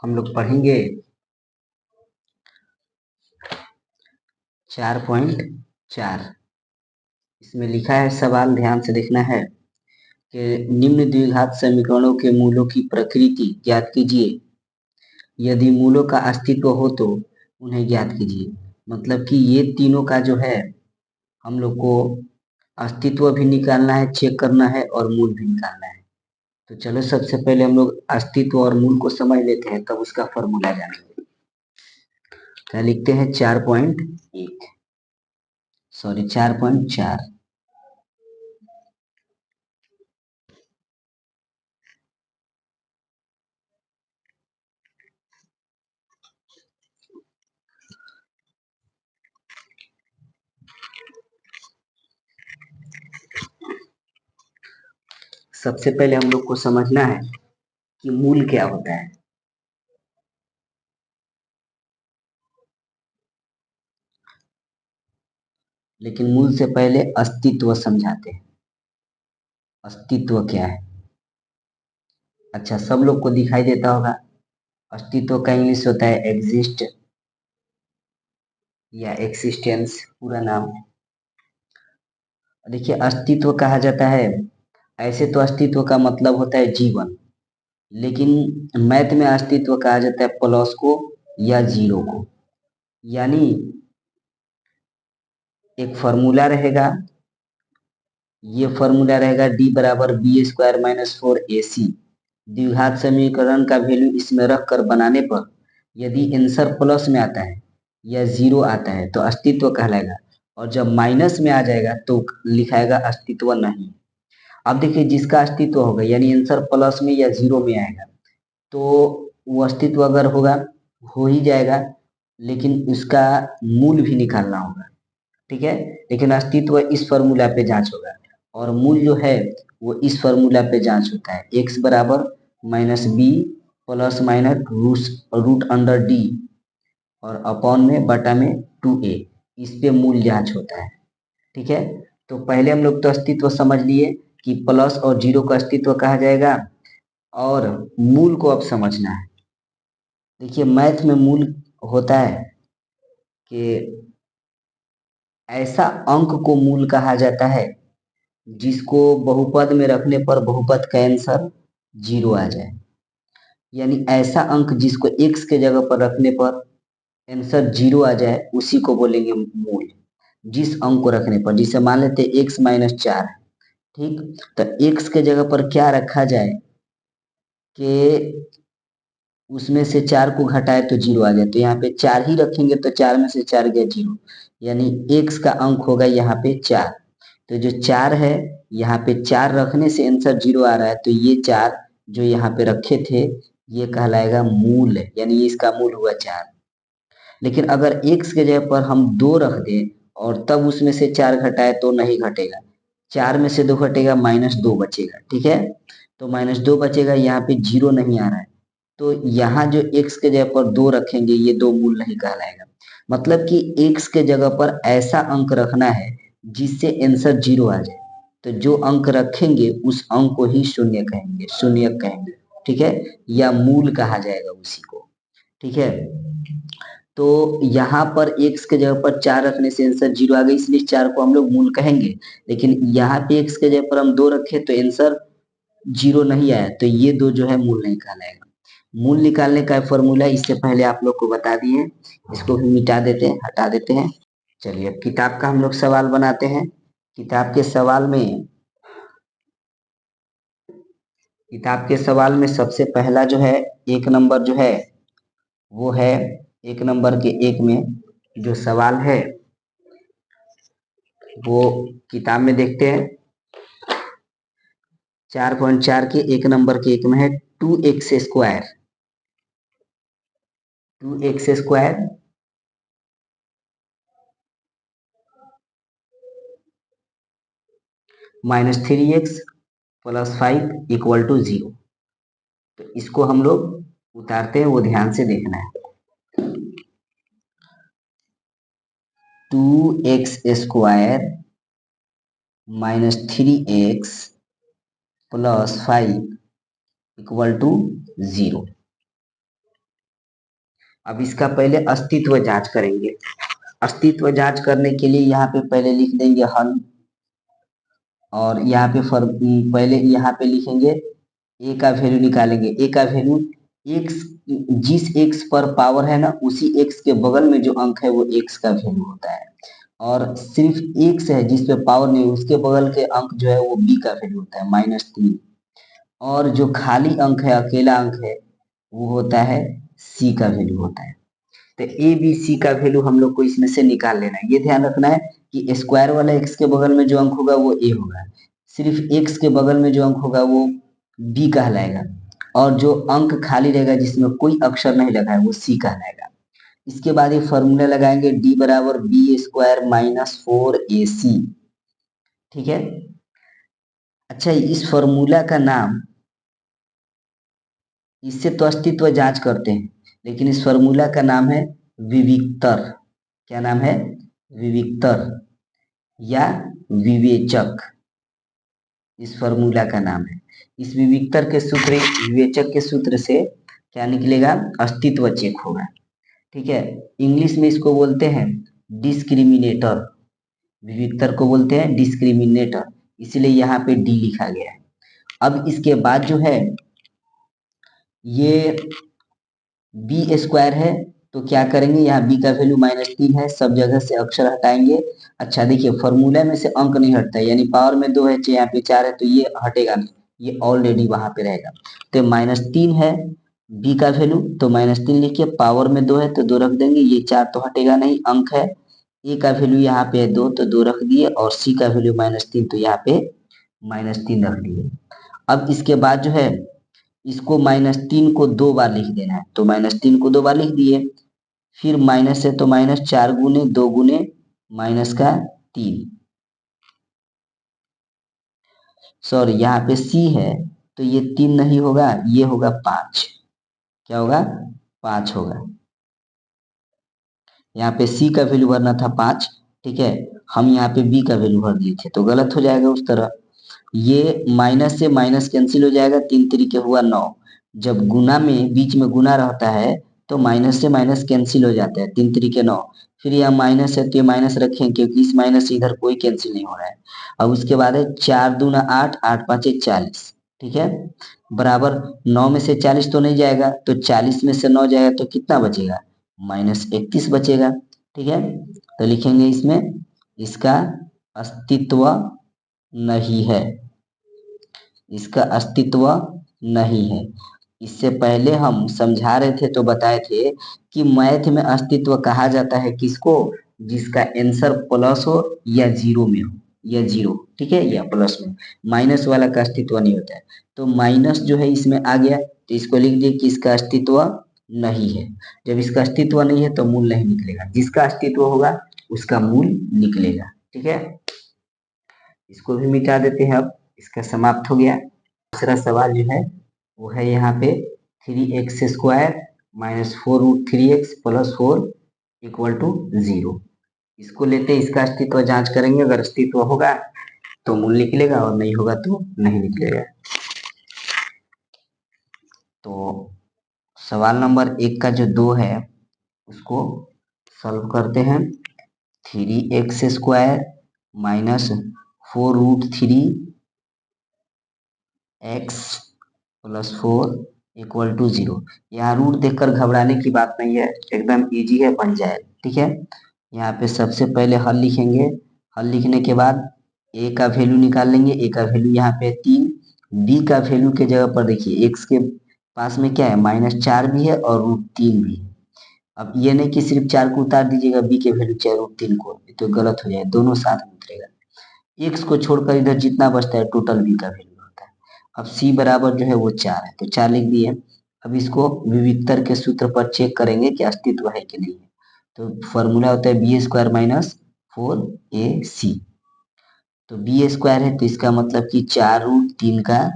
हम लोग पढ़ेंगे 4.4। इसमें लिखा है, सवाल ध्यान से देखना है कि निम्न द्विघात समीकरणों के मूलों की प्रकृति ज्ञात कीजिए। यदि मूलों का अस्तित्व हो तो उन्हें ज्ञात कीजिए। मतलब कि ये तीनों का जो है हम लोग को अस्तित्व भी निकालना है, चेक करना है और मूल भी निकालना है। तो चलो सबसे पहले हम लोग अस्तित्व और मूल को समझ लेते हैं, तब उसका फॉर्मूला जानेंगे। क्या लिखते हैं? 4.1 सॉरी 4.4। सबसे पहले हम लोग को समझना है कि मूल क्या होता है। लेकिन मूल से पहले अस्तित्व समझाते हैं। अस्तित्व क्या है? अच्छा, सब लोग को दिखाई देता होगा। अस्तित्व का इंग्लिश होता है एग्जिस्ट या एक्सिस्टेंस, पूरा नाम। देखिए, अस्तित्व कहा जाता है, ऐसे तो अस्तित्व का मतलब होता है जीवन, लेकिन मैथ में अस्तित्व कहा जाता है प्लस को या जीरो को। यानी एक फॉर्मूला रहेगा, ये फॉर्मूला रहेगा डी बराबर बी स्क्वायर माइनस 4ac। द्विघात समीकरण का वैल्यू इसमें रख कर बनाने पर यदि आंसर प्लस में आता है या जीरो आता है तो अस्तित्व कहलाएगा, और जब माइनस में आ जाएगा तो लिखाएगा अस्तित्व नहीं। अब देखिए, जिसका अस्तित्व होगा यानी आंसर प्लस में या जीरो में आएगा तो वो अस्तित्व अगर होगा हो ही जाएगा, लेकिन उसका मूल भी निकालना होगा। ठीक है, लेकिन अस्तित्व इस फॉर्मूला पे जांच होगा और मूल जो है वो इस फॉर्मूला पे जांच होता है, x बराबर minus B plus minus root under D और अपॉन में बटा में 2a। इस पे मूल जांच होता है। ठीक है, तो पहले हम लोग तो अस्तित्व समझ लिए कि प्लस और जीरो का अस्तित्व कहा जाएगा, और मूल को अब समझना है। देखिए, मैथ में मूल होता है कि ऐसा अंक को मूल कहा जाता है जिसको बहुपद में रखने पर बहुपद का आंसर जीरो आ जाए। यानी ऐसा अंक जिसको x के जगह पर रखने पर आंसर जीरो आ जाए उसी को बोलेंगे मूल। जिस अंक को रखने पर, जिसे मान लेते हैं x माइनस 4 है, ठीक, तो x के जगह पर क्या रखा जाए कि उसमें से 4 को घटाए तो जीरो आ जाए। तो यहाँ पे 4 ही रखेंगे तो 4 में से 4 गया जीरो, यानी x का अंक होगा यहाँ पे 4। तो जो 4 है, यहाँ पे 4 रखने से आंसर जीरो आ रहा है, तो ये 4 जो यहाँ पे रखे थे ये कहलाएगा मूल, यानी इसका मूल हुआ 4। लेकिन अगर x के जगह पर हम 2 रख दें और तब उसमें से 4 घटाए तो नहीं घटेगा। 4 में से 2 घटेगा, माइनस 2 बचेगा। ठीक है, तो माइनस 2 बचेगा, यहाँ पे जीरो नहीं आ रहा है, तो यहाँ जो x के जगह पर 2 रखेंगे ये 2 मूल नहीं कहलाएगा। मतलब कि x के जगह पर ऐसा अंक रखना है जिससे आंसर जीरो आ जाए, तो जो अंक रखेंगे उस अंक को ही शून्य कहेंगे, शून्यक कहेंगे। ठीक है, या मूल कहा जाएगा उसी को। ठीक है, तो यहाँ पर x के जगह पर 4 रखने से आंसर जीरो आ गई, इसलिए 4 को हम लोग मूल कहेंगे। लेकिन यहाँ पे x के जगह पर हम 2 रखे तो आंसर जीरो नहीं आया, तो ये 2 जो है मूल नहीं कहलाएगा। मूल निकालने का फॉर्मूला इससे पहले आप लोग को बता दिए, इसको भी मिटा देते हैं, हटा देते हैं। चलिए, अब किताब का हम लोग सवाल बनाते हैं। किताब के सवाल में सबसे पहला जो है, एक नंबर जो है वो है, एक नंबर के एक में जो सवाल है वो किताब में देखते हैं। 4.4 के एक नंबर के एक में है 2x² 2x² minus 3x plus 5 equal to 0। तो इसको हम लोग उतारते हैं, वो ध्यान से देखना है। 2x² minus 3x plus 5 equal to 0। अब इसका पहले अस्तित्व जांच करेंगे। अस्तित्व जांच करने के लिए यहाँ पे पहले लिख देंगे हल, और यहाँ पे पहले यहाँ पे लिखेंगे ए का वैल्यू निकालेंगे। ए का वैल्यू एक्स, जिस एक्स पर पावर है ना उसी एक्स के बगल में जो अंक है वो एक्स का वैल्यू होता है, और सिर्फ एक्स है जिस पे पावर नहीं, उसके बगल के अंक जो है वो बी का वैल्यू होता है -3, और जो खाली अंक है, अकेला अंक है, वो होता है सी का वैल्यू होता है। तो ए बी सी का वैल्यू हम लोग को इसमें से निकाल लेना है। ये ध्यान रखना है कि स्क्वायर वाला एक्स के बगल में जो अंक होगा वो ए होगा, सिर्फ एक्स के बगल में जो अंक होगा वो बी कहलाएगा, और जो अंक खाली रहेगा जिसमें कोई अक्षर नहीं लगा है वो सी कहलाएगा। इसके बाद ये फॉर्मूला लगाएंगे डी बराबर बी स्क्वायर -4ac। ठीक है। अच्छा, इस फॉर्मूला का नाम, इससे तो अस्तित्व जांच करते हैं, लेकिन इस फॉर्मूला का नाम है विविक्तर। क्या नाम है? विविक्तर या विवेचक, इस फॉर्मूला का नाम है। इस विविक्तर के सूत्र, विवेचक के सूत्र से क्या निकलेगा? अस्तित्व चेक होगा। ठीक है। इंग्लिश में इसको बोलते हैं डिस्क्रिमिनेटर, विविक्तर को बोलते हैं डिस्क्रिमिनेटर, इसलिए यहाँ पे डी लिखा गया है। अब इसके बाद जो है ये बी स्क्वायर है, तो क्या करेंगे, यहाँ बी का वैल्यू -3 है, सब जगह से अक्षर हटाएंगे। अच्छा देखिए, फॉर्मूला में से अंक नहीं हटता है, यानी पावर में 2 है, यहाँ पे 4 है, तो ये हटेगा नहीं, ये ऑलरेडी वहां पे रहेगा। तो -3 है बी का वैल्यू, तो -3 लिखिए, पावर में 2 है तो 2 रख देंगे, ये 4 तो हटेगा नहीं, अंक है। ए का वैल्यू यहाँ पे है 2, तो 2 रख दिए, और सी का वैल्यू -3, तो यहाँ पे -3 रख दिए। अब इसके बाद जो है इसको -3 को 2 बार लिख देना है, तो -3 को 2 बार लिख दिए। फिर माइनस है तो -4 गुने 2 गुने -3, सॉरी यहाँ पे सी है तो ये 3 नहीं होगा, ये होगा 5। क्या होगा? 5 होगा। यहाँ पे सी का वैल्यू भरना था 5, ठीक है, हम यहाँ पे बी का वैल्यू भर दिए थे, तो गलत हो जाएगा उस तरह। ये माइनस से माइनस कैंसिल हो जाएगा, 3 तरीके हुआ 9। जब गुना में बीच में गुना रहता है तो माइनस से माइनस कैंसिल हो जाता है, 3 तरीके 9। फिर यहाँ माइनस है तो ये माइनस रखें, क्योंकि इस माइनस से इधर कोई कैंसिल नहीं हो रहा है। अब उसके बाद है 4 दूना 8, 8 पाँचे 40, ठीक है, बराबर 9 में से 40 तो नहीं जाएगा, तो 40 में से 9 जाएगा तो कितना बचेगा? -31 बचेगा। ठीक है, तो लिखेंगे इसमें इसका अस्तित्व नहीं है, इसका अस्तित्व नहीं है। इससे पहले हम समझा रहे थे तो बताए थे कि मैथ में अस्तित्व कहा जाता है किसको? जिसका आंसर प्लस हो या जीरो में हो, या जीरो, ठीक है, या प्लस में, माइनस वाला का अस्तित्व नहीं होता है। तो माइनस जो है इसमें आ गया, तो इसको लिख दिए कि इसका अस्तित्व नहीं है। जब इसका अस्तित्व नहीं है तो मूल नहीं निकलेगा, जिसका अस्तित्व होगा उसका मूल निकलेगा। ठीक है, इसको भी मिटा देते हैं। अब इसका समाप्त हो गया। दूसरा सवाल जो है वो है यहाँ पे 3x² -4√3x + 4 = 0। इसको लेते इसका अस्तित्व जांच करेंगे, अगर अस्तित्व होगा तो मूल निकलेगा, और नहीं होगा तो नहीं निकलेगा। तो सवाल नंबर 1 का जो 2 है उसको सॉल्व करते हैं। 3x² -4√3x + 4 = 0। यहाँ रूट देखकर घबराने की बात नहीं है, एकदम इजी है, बन जाए। ठीक है, यहाँ पे सबसे पहले हल लिखेंगे। हल लिखने के बाद ए का वैल्यू निकाल लेंगे। ए का वैल्यू यहाँ पे 3, बी का वैल्यू के जगह पर देखिए एक्स के पास में क्या है, -4 भी है और √3 भी है। अब ये नहीं कि सिर्फ 4 को उतार दीजिएगा, बी के वैल्यू चाहे √3 को, तो गलत हो जाए, दोनों साथ में उतरेगा। एक्स को छोड़कर इधर जितना बचता है टोटल बी का वैल्यू होता है। अब सी बराबर जो है वो 4 है, तो 4 लिख दिए। अब इसको विविक्तर के सूत्र पर चेक करेंगे कि अस्तित्व है कि नहीं है। तो फॉर्मूला होता है b² - 4ac। तो b² है तो इसका मतलब कि 4√3 का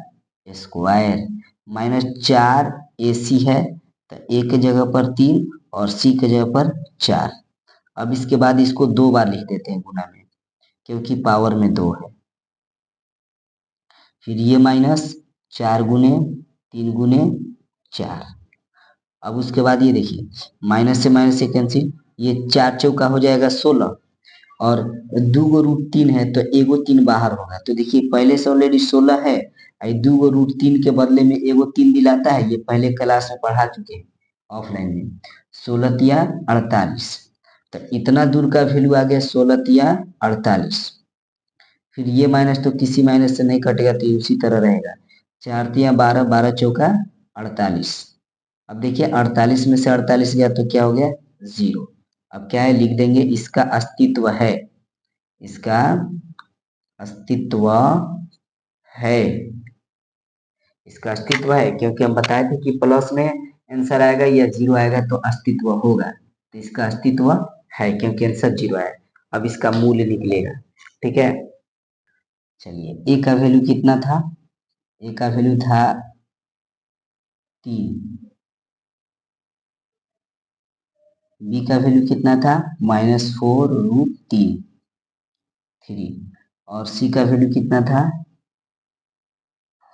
स्क्वायर, -4ac है तो ए के जगह पर 3 और सी के जगह पर 4। अब इसके बाद इसको 2 बार लिख देते हैं गुना में, क्योंकि पावर में 2 है। फिर ये -4 गुने 3 गुने 4। अब उसके बाद ये देखिए माइनस से माइनस से कैंसिल, ये 4 चौका हो जाएगा 16 और 2 √3 है तो एगो 3 बाहर होगा। तो देखिए पहले से ऑलरेडी 16 है, 2 √3 के बदले में एगो 3 दिलाता है, ये पहले क्लास में पढ़ा चुके हैं ऑफलाइन में। 16 तिया 48, तो इतना दूर का वैल्यू आ गया 16 तिया 48। फिर ये माइनस तो किसी माइनस से नहीं कटेगा तो ये उसी तरह रहेगा। 4 तिया 12, 12 चौका 48। अब देखिए 48 में से 48 गया तो क्या हो गया 0। अब क्या है लिख देंगे इसका अस्तित्व है, इसका अस्तित्व है, इसका अस्तित्व है, क्योंकि हम बताए थे कि प्लस में आंसर आएगा या 0 आएगा तो अस्तित्व होगा। तो इसका अस्तित्व है क्योंकि आंसर 0 आया। अब इसका मूल्य निकलेगा। ठीक है, चलिए ए का वैल्यू कितना था, ए का वैल्यू था 3, बी का वैल्यू कितना था -4√3 3 और सी का वैल्यू कितना था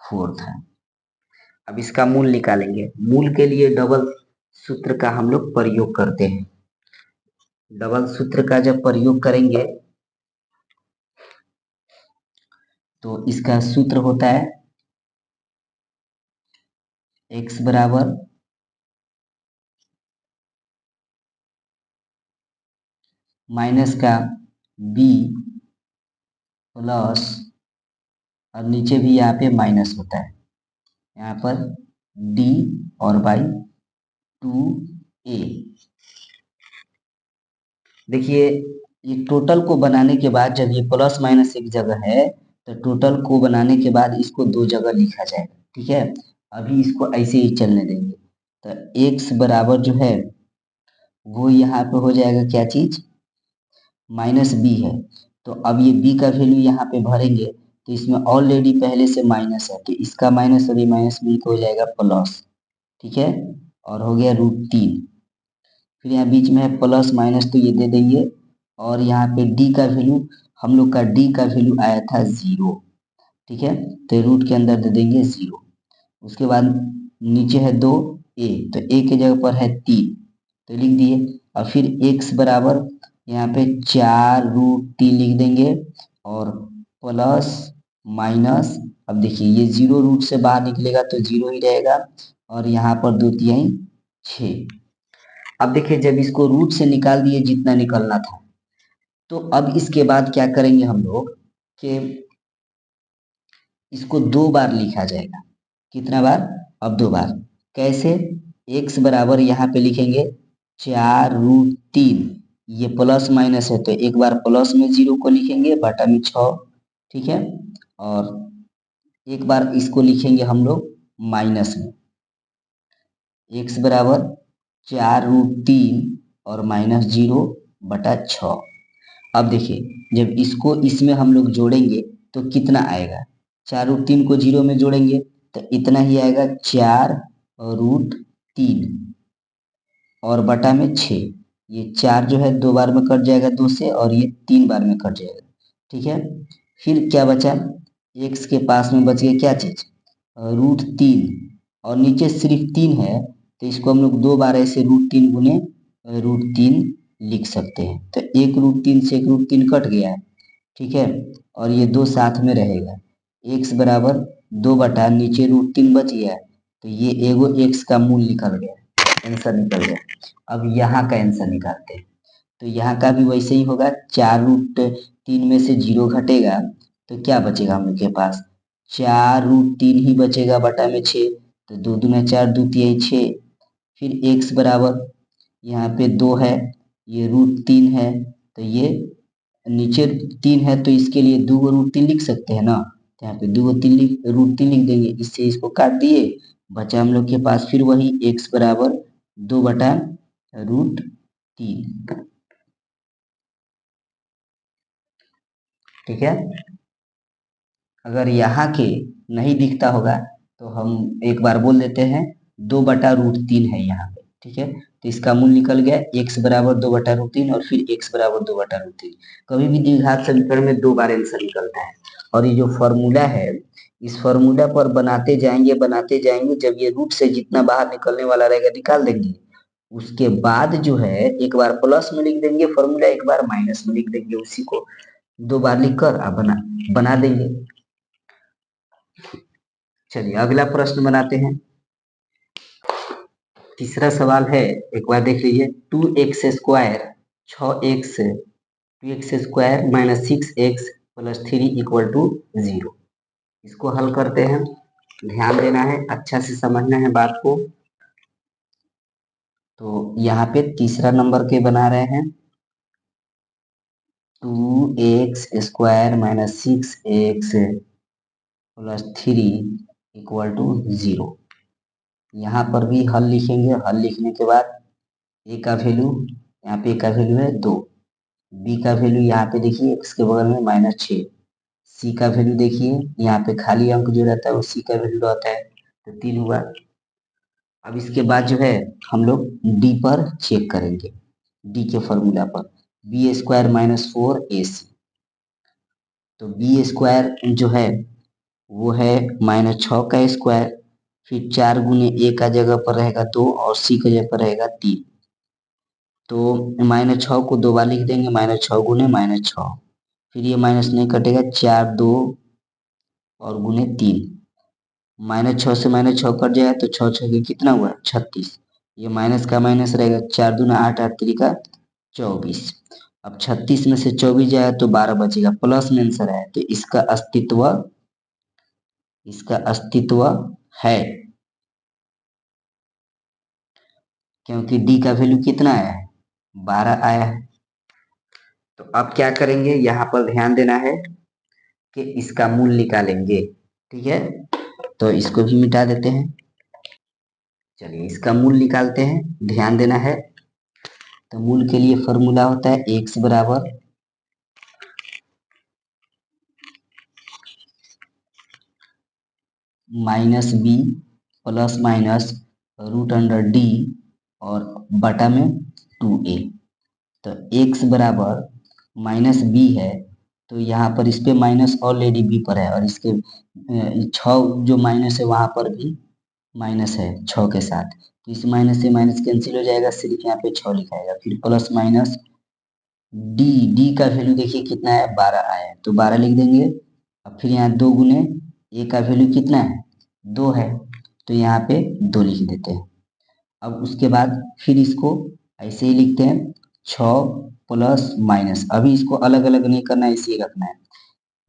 4 था। अब इसका मूल निकालेंगे। मूल के लिए डबल सूत्र का हम लोग प्रयोग करते हैं। डबल सूत्र का जब प्रयोग करेंगे तो इसका सूत्र होता है x बराबर माइनस का b प्लस, और नीचे भी यहाँ पे माइनस होता है, यहाँ पर d और बाई 2a। देखिए ये टोटल को बनाने के बाद जब ये प्लस माइनस एक जगह है तो टोटल को बनाने के बाद इसको दो जगह लिखा जाएगा। ठीक है, अभी इसको ऐसे ही चलने देंगे। तो x बराबर जो है वो यहाँ पे हो जाएगा क्या चीज -b है। तो अब ये b का वैल्यू यहाँ पे भरेंगे तो इसमें ऑलरेडी पहले से माइनस है तो इसका माइनस और ये -b हो जाएगा प्लस। ठीक है, और हो गया √3। फिर यहाँ बीच में है प्लस माइनस तो ये दे देंगे, और यहाँ पे d का वैल्यू, हम लोग का d का वैल्यू आया था 0। ठीक है, तो रूट के अंदर दे देंगे 0। उसके बाद नीचे है 2a, तो a के जगह पर है 3 तो लिख दिए। और फिर x बराबर यहाँ पे 4√3 लिख देंगे और प्लस माइनस, अब देखिए ये 0 रूट से बाहर निकलेगा तो 0 ही रहेगा, और यहाँ पर 2 × 6। अब देखिए जब इसको रूट से निकाल दिए जितना निकलना था, तो अब इसके बाद क्या करेंगे हम लोग कि इसको 2 बार लिखा जाएगा। कितना बार, अब 2 बार। कैसे, x बराबर यहाँ पे लिखेंगे 4√3, ये प्लस माइनस है तो एक बार प्लस में 0 को लिखेंगे बटा में 6। ठीक है, और एक बार इसको लिखेंगे हम लोग माइनस में, x बराबर 4√3 और -0 बटा 6। अब देखिए जब इसको इसमें हम लोग जोड़ेंगे तो कितना आएगा, 4√3 को 0 में जोड़ेंगे तो इतना ही आएगा 4√3 और बटा में 6। ये 4 जो है 2 बार में कट जाएगा 2 से, और ये 3 बार में कट जाएगा। ठीक है, फिर क्या बचा, x के पास में बच गया क्या चीज √3, और नीचे सिर्फ 3 है तो इसको हम लोग 2 बार ऐसे √3 गुने √3 लिख सकते हैं। तो एक √3 से एक √3 कट गया है। ठीक है, और ये 2 साथ में रहेगा, x बराबर 2 बटा नीचे √3 बच गया, तो ये एगो x का मूल निकल गया, आंसर निकल गया। अब यहाँ का आंसर निकालते हैं, तो यहाँ का भी वैसे ही होगा, 4√3 में से 0 घटेगा तो क्या बचेगा हम लोग के पास, 4√3 ही बचेगा बटा में 6, तो 2 दूना 4, 2 तिया 6। फिर x बराबर यहाँ पे 2 है, ये √3 है, तो ये नीचे 3 है तो इसके लिए 2 √3 लिख सकते हैं ना, तो यहाँ पे 2 √3 लिख देंगे, इससे इसको काट दिए, बचा हम लोग के पास फिर वही x बराबर 2 बटा √3। ठीक है, अगर यहाँ के नहीं दिखता होगा तो हम एक बार बोल देते हैं 2 बटा √3 है यहाँ पे। ठीक है, तो इसका मूल निकल गया x बराबर 2 बटा √3 और फिर x बराबर 2 बटा √3। कभी भी द्विघात समीकरण में 2 बार आंसर निकलता है, और ये जो फॉर्मूला है इस फॉर्मूला पर बनाते जाएंगे, जब ये रूट से जितना बाहर निकलने वाला रहेगा निकाल देंगे। उसके बाद जो है एक बार प्लस में लिख देंगे फॉर्मूला, एक बार माइनस में लिख देंगे, उसी को 2 बार लिखकर आप बना देंगे। चलिए अगला प्रश्न बनाते हैं। तीसरा सवाल है, एक बार देख लीजिए। 2x square 6x 2x square minus 6x plus 3 equal to 0। इसको हल करते हैं, ध्यान देना है, अच्छा से समझना है बात को। तो यहाँ पे तीसरा नंबर के बना रहे हैं 2x square minus 6x plus 3 equal to 0। यहाँ पर भी हल लिखेंगे। हल लिखने के बाद a का वैल्यू, यहाँ पे a का वैल्यू है 2, b का वैल्यू यहाँ पे देखिए x के बगल में -6, c का वैल्यू देखिए यहाँ पे खाली अंक जो रहता है वो c का वैल्यू रहता है, तो 3 हुआ। अब इसके बाद जो है हम लोग d पर चेक करेंगे, d के फॉर्मूला पर बी स्क्वायर माइनस 4ac। तो बी स्क्वायर जो है वो है -6 का स्क्वायर, फिर 4 गुने a का जगह पर रहेगा 2 और c का जगह पर रहेगा 3। तो -6 को 2 बार लिख देंगे, -6 गुने -6, फिर ये माइनस नहीं कटेगा, 4 2 और गुने 3, -6 से -6 कट जाएगा तो 6 6 के कितना हुआ 36। ये माइनस का माइनस रहेगा, 4 दूना 8 8 3 24। अब 36 में से 24 जाएगा तो 12 बचेगा, प्लस में आंसर है, तो इसका अस्तित्व है, क्योंकि डी का वैल्यू कितना आया है 12 आया है। तो अब क्या करेंगे, यहाँ पर ध्यान देना है कि इसका मूल निकालेंगे, ठीक है। तो इसको भी मिटा देते हैं। चलिए इसका मूल निकालते हैं, ध्यान देना है। तो मूल के लिए फॉर्मूला होता है x बराबर -b plus minus root under d और बटा में 2a। तो x बराबर -b है, तो यहाँ पर इस पे माइनस ऑलरेडी b पर है, और इसके 6 जो माइनस है वहां पर भी माइनस है 6 के साथ, तो इस माइनस से माइनस कैंसिल हो जाएगा, सिर्फ यहाँ पे 6 लिखाएगा, फिर प्लस माइनस डी का वैल्यू देखिए कितना है 12 आया है, तो 12 लिख देंगे। अब फिर यहाँ 2 गुने ए का वैल्यू कितना है 2 है, तो यहाँ पे 2 लिख देते हैं। अब उसके बाद फिर इसको ऐसे ही लिखते हैं 6 प्लस माइनस, अभी इसको अलग अलग नहीं करना है, इसे रखना है।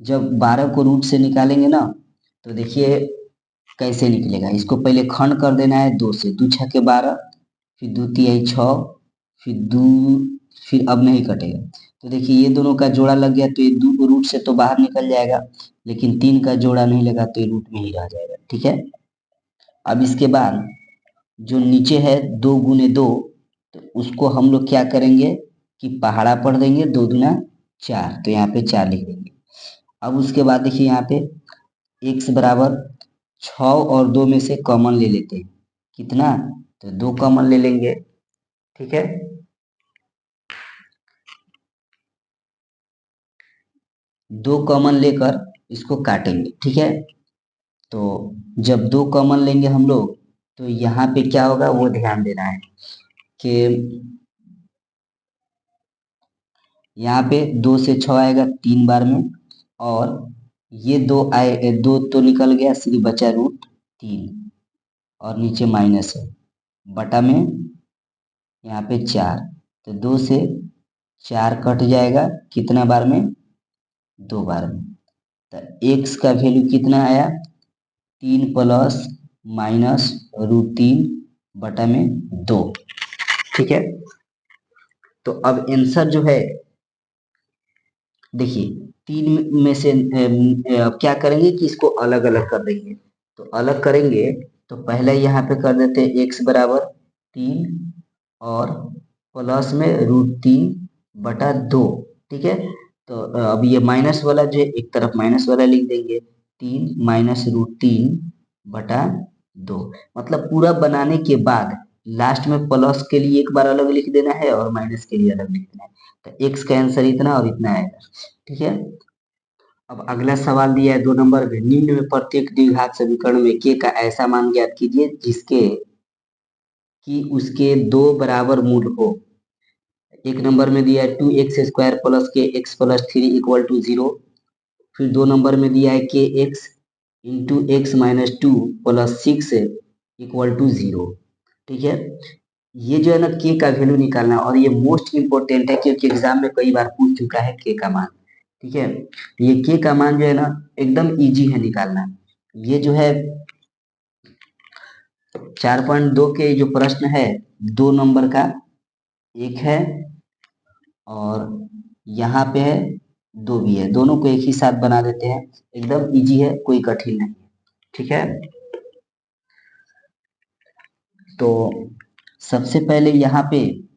जब 12 को रूट से निकालेंगे ना, तो देखिए कैसे निकलेगा। इसको पहले खंड कर देना है 2 से, 2 6 के 12, फिर 2 तिहाई 6, फिर 2, फिर अब नहीं कटेगा। तो देखिए ये दोनों का जोड़ा लग गया, तो ये रूट से तो बाहर निकल जाएगा, लेकिन 3 का जोड़ा नहीं लगा तो ये रूट में ही रह जाएगा, ठीक है। अब इसके बाद जो नीचे है 2 गुने 2, तो उसको हम लोग क्या करेंगे कि पहाड़ा पढ़ देंगे, 2 दूना 4, तो यहाँ पे 4 लिख देंगे। अब उसके बाद देखिए यहाँ पे x बराबर 6 और 2 में से कॉमन ले लेते हैं, कितना, तो 2 कॉमन ले लेंगे, ठीक है। 2 कॉमन लेकर इसको काटेंगे, ठीक है। तो जब 2 कॉमन लेंगे हम लोग, तो यहाँ पे क्या होगा वो ध्यान देना है कि यहाँ पे 2 से 6 आएगा 3 बार में, और ये 2 आए, 2 तो निकल गया, सिर्फ बचा √3, और नीचे माइनस है, बटा में यहाँ पे 4, तो 2 से 4 कट जाएगा, कितना बार में 2 बार में। तो x का वैल्यू कितना आया 3 प्लस माइनस √3 बटा में 2, ठीक है। तो अब आंसर जो है देखिए 3 में से अब क्या करेंगे कि इसको अलग अलग कर देंगे। तो अलग करेंगे तो पहले यहाँ पे कर देते हैं x बराबर 3 और प्लस में √3 बटा 2, ठीक है। तो अब ये माइनस वाला जो है एक तरफ माइनस वाला लिख देंगे, 3 माइनस √3 बटा 2, मतलब पूरा बनाने के बाद लास्ट में प्लस के लिए एक बार अलग लिख देना है और माइनस के लिए अलग लिख देना है। तो x का आंसर इतना और इतना आएगा, ठीक है। अब अगला सवाल दिया है 2 नंबर में, निम्न में प्रत्येक द्विघात समीकरण में k का ऐसा मान ज्ञात कीजिए जिसके कि उसके 2 बराबर मूल हो। 1 नंबर में दिया है 2x² प्लस के एक्स प्लस 3 इक्वल टू 0। फिर 2 नंबर में दिया है K x into x minus 2 plus 6 equal to 0। ठीक है, ये जो है ना के का वैल्यू निकालना, और ये मोस्ट इंपोर्टेंट है क्योंकि एग्जाम में कई बार पूछ चुका है के का मान। ठीक है, ये के का मान जो है ना एकदम इजी है निकालना। ये जो है 4.2 के जो प्रश्न है 2 नंबर का एक है और यहाँ पे है 2 भी है, दोनों को एक ही साथ बना देते हैं। एकदम इजी है, कोई कठिन नहीं। ठीक है, तो सबसे पहले यहाँ पे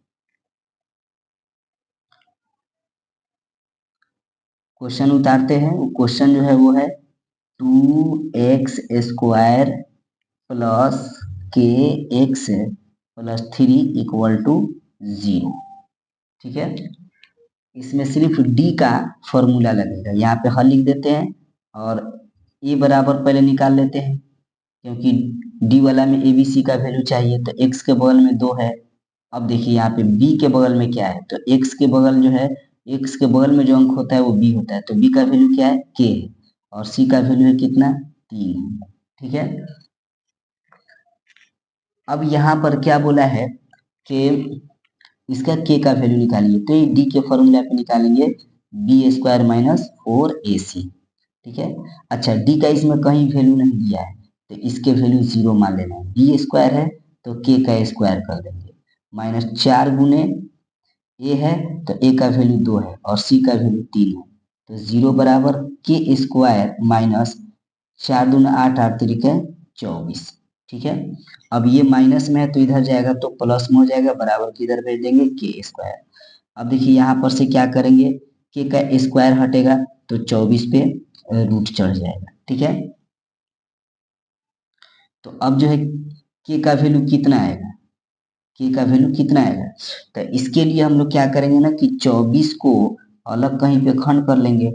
क्वेश्चन उतारते हैं। क्वेश्चन जो है वो है 2x² प्लस के एक्स प्लस 3 इक्वल टू 0। ठीक है, इसमें सिर्फ डी का फॉर्मूला लगेगा। यहाँ पे हल लिख देते हैं और ए बराबर पहले निकाल लेते हैं क्योंकि डी वाला में ए बी सी का वैल्यू चाहिए। तो एक्स के बगल में 2 है। अब देखिए यहाँ पे बी के बगल में क्या है, तो एक्स के बगल जो है, एक्स के बगल में जो अंक होता है वो बी होता है, तो बी का वैल्यू क्या है के है और सी का वैल्यू है कितना 3। ठीक है, अब यहाँ पर क्या बोला है कि इसका के का वैल्यू निकालिए, तो ये डी के फॉर्मूला पे निकालेंगे b² माइनस 4ac। ठीक है, अच्छा डी का इसमें कहीं वैल्यू नहीं दिया है तो इसके वैल्यू 0 मान लेना है। b² है तो के का स्क्वायर कर देंगे, माइनस 4 गुने ए है तो ए का वैल्यू 2 है और सी का वैल्यू 3 है, तो 0 बराबर के स्क्वायर माइनस 4 दूना 8, 8 तरीके 24। ठीक है, अब ये माइनस में है तो इधर जाएगा तो प्लस में हो जाएगा, बराबर की इधर भेज देंगे के स्क्वायर। अब देखिए यहाँ पर से क्या करेंगे, के का स्क्वायर हटेगा तो 24 पे रूट चढ़ जाएगा। ठीक है, तो अब जो है के का वैल्यू कितना आएगा, के का वैल्यू कितना आएगा, तो इसके लिए हम लोग क्या करेंगे ना कि 24 को अलग कहीं पे खंड कर लेंगे।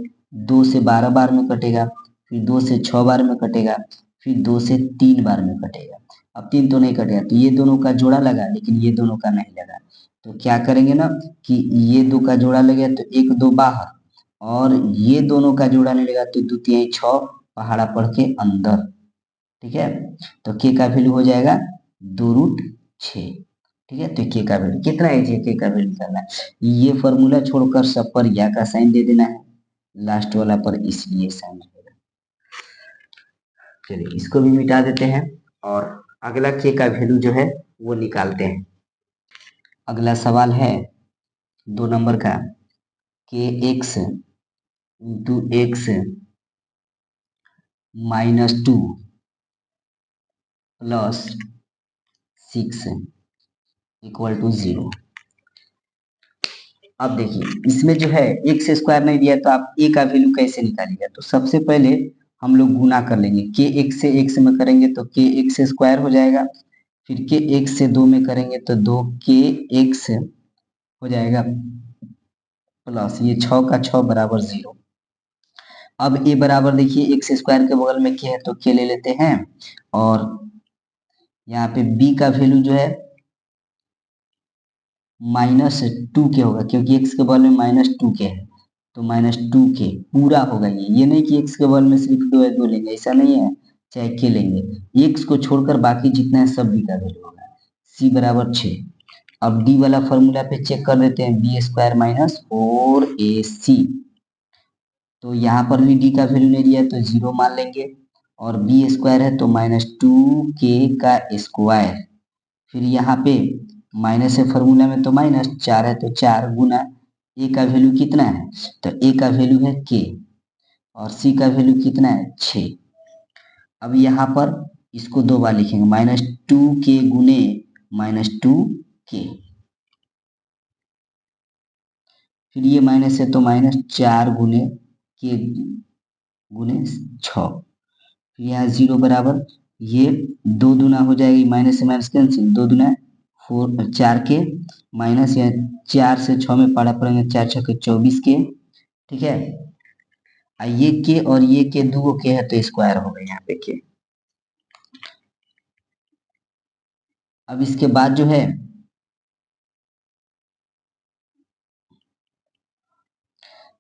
2 से 12 बार में कटेगा, फिर 2 से 6 बार में कटेगा, फिर 2 से 3 बार में कटेगा। अब 3 तो नहीं कटेगा तो ये दोनों का जोड़ा लगा, लेकिन ये दोनों का नहीं लगा। तो क्या करेंगे ना कि ये 2 का जोड़ा लगेगा तो 1 2 बाहर, और ये दोनों का जोड़ा नहीं लगा तो 2 3 6 पहाड़ा पढ़ के अंदर। ठीक है, तो के का वैल्यू हो जाएगा 2√6। ठीक है, तो के का वैल्यू कितना है, के का वैल्यू करना है। ये फॉर्मूला छोड़कर सब पर या का साइन दे देना है, लास्ट वाला पर इसलिए साइन रहेगा। चलिए इसको भी मिटा देते हैं और अगला के का वैल्यू जो है वो निकालते हैं। अगला सवाल है 2 नंबर का, K x into x minus 2 plus 6 equal to 0। अब देखिए इसमें जो है एक्स स्क्वायर नहीं दिया तो आप ए का वैल्यू कैसे निकालिएगा, तो सबसे पहले हम लोग गुना कर लेंगे। के एक्स से एक्स में करेंगे तो के एक्स स्क्वायर हो जाएगा, फिर के एक्स से 2 में करेंगे तो 2 के एक्स हो जाएगा प्लस ये 6 का 6 बराबर 0। अब ए बराबर देखिए एक्स स्क्वायर के बगल में के है तो के ले लेते हैं, और यहाँ पे बी का वैल्यू जो है -2 के होगा क्योंकि एक्स के बगल में -2 के है, तो -2 के पूरा होगा। ये नहीं कि एक्स के बगल में सिर्फ 2 है 2 लेंगे, ऐसा नहीं है, चाहे के लेंगे। एक्स को छोड़कर बाकी जितना है सब बी का वैल्यू होगा। सी बराबर 6। अब डी वाला फॉर्मूला पे चेक कर देते हैं, b² माइनस 4ac। तो यहाँ पर भी डी का वैल्यू नहीं दिया तो 0 मान लेंगे, और b² है तो -2k का स्क्वायर, फिर यहाँ पे माइनस है फॉर्मूला में तो माइनस 4 है तो 4 गुना ए का वैल्यू कितना है, तो ए का वैल्यू है के और सी का वैल्यू कितना है 6। अब यहाँ पर इसको 2 बार लिखेंगे, -2k गुने -2k, फिर ये माइनस है तो -4 गुने के गुने 6, फिर यहाँ 0 बराबर ये 2 दूना हो जाएगी, माइनस से माइनस कैंसिल, 2 दूना 4 के माइनस या 4 से 6 में पारा पड़ेंगे, 4 6 के 24 के। ठीक है, ये के और ये के दो के है तो स्क्वायर हो गए यहाँ पे के। अब इसके बाद जो है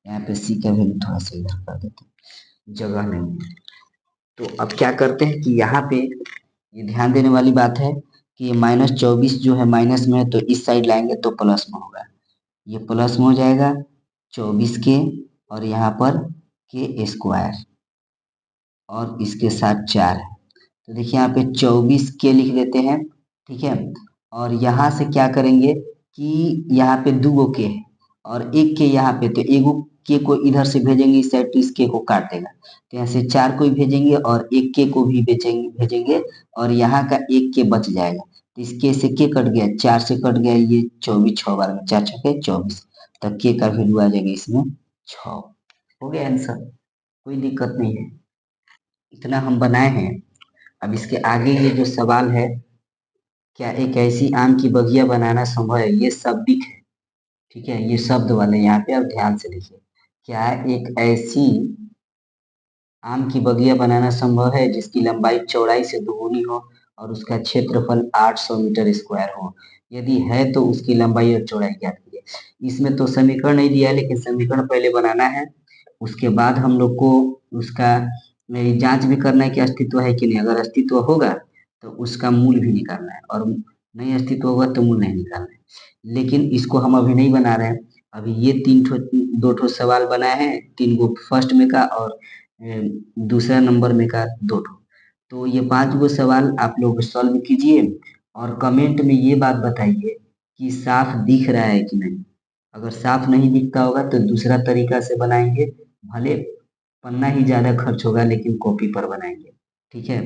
यहाँ पे सी का वैल्यू थोड़ा सा इधर कर देते हैं, जगह नहीं है। तो अब क्या करते हैं कि यहाँ पे ये ध्यान देने वाली बात है कि ये -24 जो है माइनस में है, तो इस साइड लाएंगे तो प्लस में होगा। ये प्लस में हो जाएगा 24 के और यहाँ पर के स्क्वायर और इसके साथ 4 है। तो देखिए यहाँ पे 24 के लिख देते हैं, ठीक है। और यहाँ से क्या करेंगे कि यहाँ पे दो के है और एक के यहाँ पे, तो एगो के को इधर से भेजेंगे इस साइड तो इस के को काट देगा, तो यहाँ से 4 को भी भेजेंगे और एक के को भी भेजेंगे और यहाँ का एक के बच जाएगा। तो इस के से के कट गया, 4 से कट गया, ये 24 6 बार में 4 छके 24, तो के का वैल्यू आ जाएगा इसमें 6। हो गया आंसर, कोई दिक्कत नहीं है, इतना हम बनाए हैं। अब इसके आगे ये जो सवाल है, क्या एक ऐसी आम की बगिया बनाना संभव है, ये शब्दिक है, ठीक है, ये शब्द वाले यहाँ पे आप ध्यान से देखिए। क्या एक ऐसी आम की बगिया बनाना संभव है जिसकी लंबाई चौड़ाई से दोगुनी हो और उसका क्षेत्रफल 800 मीटर स्क्वायर हो? यदि है तो उसकी लंबाई और चौड़ाई ज्ञात कीजिए। इसमें तो समीकरण नहीं दिया है, लेकिन समीकरण पहले बनाना है, उसके बाद हम लोग को उसका जांच भी करना है कि अस्तित्व है कि नहीं। अगर अस्तित्व होगा तो उसका मूल भी निकालना है और नहीं अस्तित्व होगा तो मूल नहीं निकालना है। लेकिन इसको हम अभी नहीं बना रहे हैं, अभी ये दो ठो सवाल बनाए हैं, 3 गो फर्स्ट में का और दूसरा नंबर में का 2 ठो। तो ये 5 गो सवाल आप लोग सॉल्व कीजिए और कमेंट में ये बात बताइए कि साफ दिख रहा है कि नहीं। अगर साफ नहीं दिखता होगा तो दूसरा तरीका से बनाएंगे, भले पन्ना ही ज़्यादा खर्च होगा लेकिन कॉपी पर बनाएंगे, ठीक है।